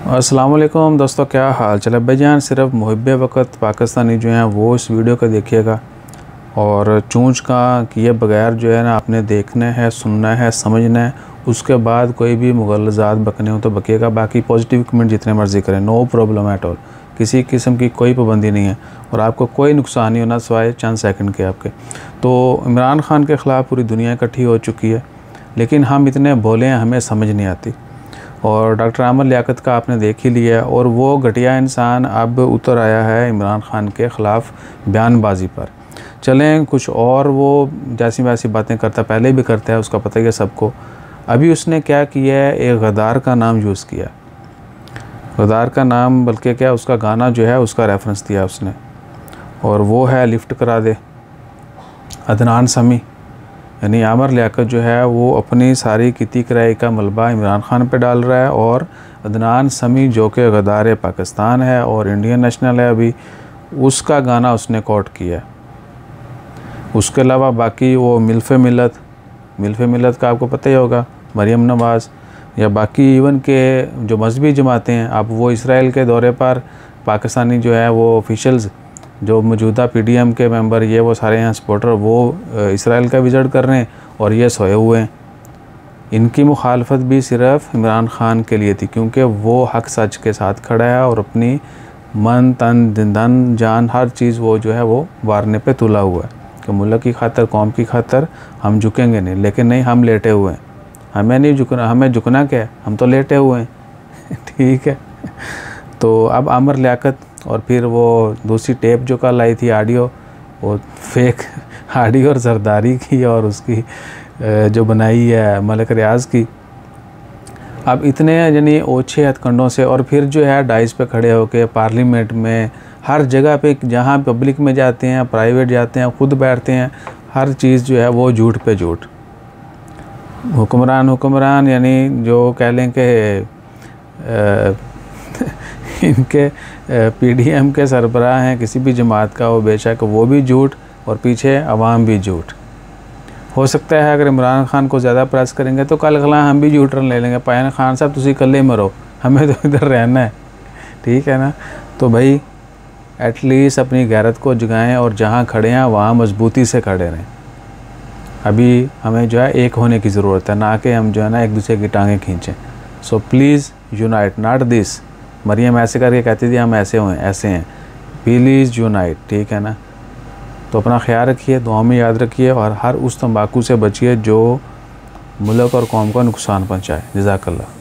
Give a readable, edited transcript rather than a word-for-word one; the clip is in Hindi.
अस्सलाम वालेकुम दोस्तों, क्या हाल चल है भाईजान। सिर्फ मुहिब्बे वक़्त पाकिस्तानी जो हैं वो इस वीडियो को देखिएगा और चूंच का किए बगैर जो है ना आपने देखना है, सुनना है, समझना है। उसके बाद कोई भी मुग़ल्लज़ात बकने हो तो बकिएगा, बाकी पॉजिटिव कमेंट जितने मर्ज़ी करें, नो प्रॉब्लम एट ऑल। किसी किस्म की कोई पाबंदी नहीं है और आपको कोई नुकसान नहीं होना सिवाय चंद सेकंड के आपके। तो इमरान खान के ख़िलाफ़ पूरी दुनिया इकट्ठी हो चुकी है, लेकिन हम इतने भोले हैं, हमें समझ नहीं आती। और डॉक्टर आमर लियाकत का आपने देख ही लिया और वो घटिया इंसान अब उतर आया है इमरान खान के ख़िलाफ़ बयानबाजी पर। चलें कुछ और वो जैसी वैसी बातें करता, पहले भी करता है, उसका पता ही है सबको। अभी उसने क्या किया है, एक गद्दार का नाम यूज़ किया, गद्दार का नाम, बल्कि क्या उसका गाना जो है उसका रेफरेंस दिया उसने, और वो है लिफ्ट करा दे। अदनान समी यानी आमर लियाकत जो है वो अपनी सारी किती कराई का मलबा इमरान खान पे डाल रहा है, और अदनान समी जो कि गद्दार पाकिस्तान है और इंडियन नेशनल है, अभी उसका गाना उसने कोट किया। उसके अलावा बाकी वो मिल्फ़ मिलत का आपको पता ही होगा, मरियम नवाज़, या बाकी इवन के जो मजहबी जमातें हैं, अब वो इसराइल के दौरे पर पाकिस्तानी जो है वो ऑफिशल्स जो मौजूदा PDM के मेंबर, ये वो सारे हैं सपोर्टर, वो इसराइल का विज़िट कर रहे हैं और ये सोए हुए हैं। इनकी मुखालफत भी सिर्फ इमरान खान के लिए थी, क्योंकि वो हक सच के साथ खड़ा है और अपनी मन तन धन जान हर चीज़ वो जो है वो वारने पे तुला हुआ है कि मुल्क की खातर, कौम की खातर हम झुकेंगे नहीं। लेकिन नहीं, हम लेटे हुए हैं, हमें नहीं झुकना। हमें झुकना क्या है, हम तो लेटे हुए हैं ठीक है। तो अब आमर लियाकत और फिर वो दूसरी टेप जो कल आई थी ऑडियो, वो फेक ऑडियो और जरदारी की और उसकी जो बनाई है मलिक रियाज की। अब इतने यानी ओछे हथकंडों से, और फिर जो है डाइस पे खड़े होकर पार्लियामेंट में, हर जगह पे, जहाँ पब्लिक में जाते हैं, प्राइवेट जाते हैं, खुद बैठते हैं, हर चीज़ जो है वो झूठ पे झूठ। हुक्मरान यानी जो कह लें कि इनके PDM के सरबराह हैं किसी भी जमात का, वो बेशक वो भी झूठ और पीछे अवाम भी झूठ। हो सकता है अगर इमरान खान को ज़्यादा प्रेस करेंगे तो कल खला हम भी झूठ ले लेंगे, पायन खान साहब तुसी कल्ले मरो, हमें तो इधर रहना है, ठीक है ना। तो भाई एटलीस्ट अपनी गैरत को जगाएं और जहाँ खड़े हैं वहाँ मजबूती से खड़े रहें। अभी हमें जो है एक होने की ज़रूरत है, ना कि हम जो है ना एक दूसरे की टांगें खींचें। So please unite, not this. Maryam ऐसे करके कहती थी हम ऐसे हुए, ऐसे हैं, प्लीज़ यूनाइट, ठीक है ना। तो अपना ख्याल रखिए, दुआ में याद रखिए, और हर उस तंबाकू से बचिए जो मुल्क और कौम को नुकसान पहुँचाए। जज़ाकल्लाह।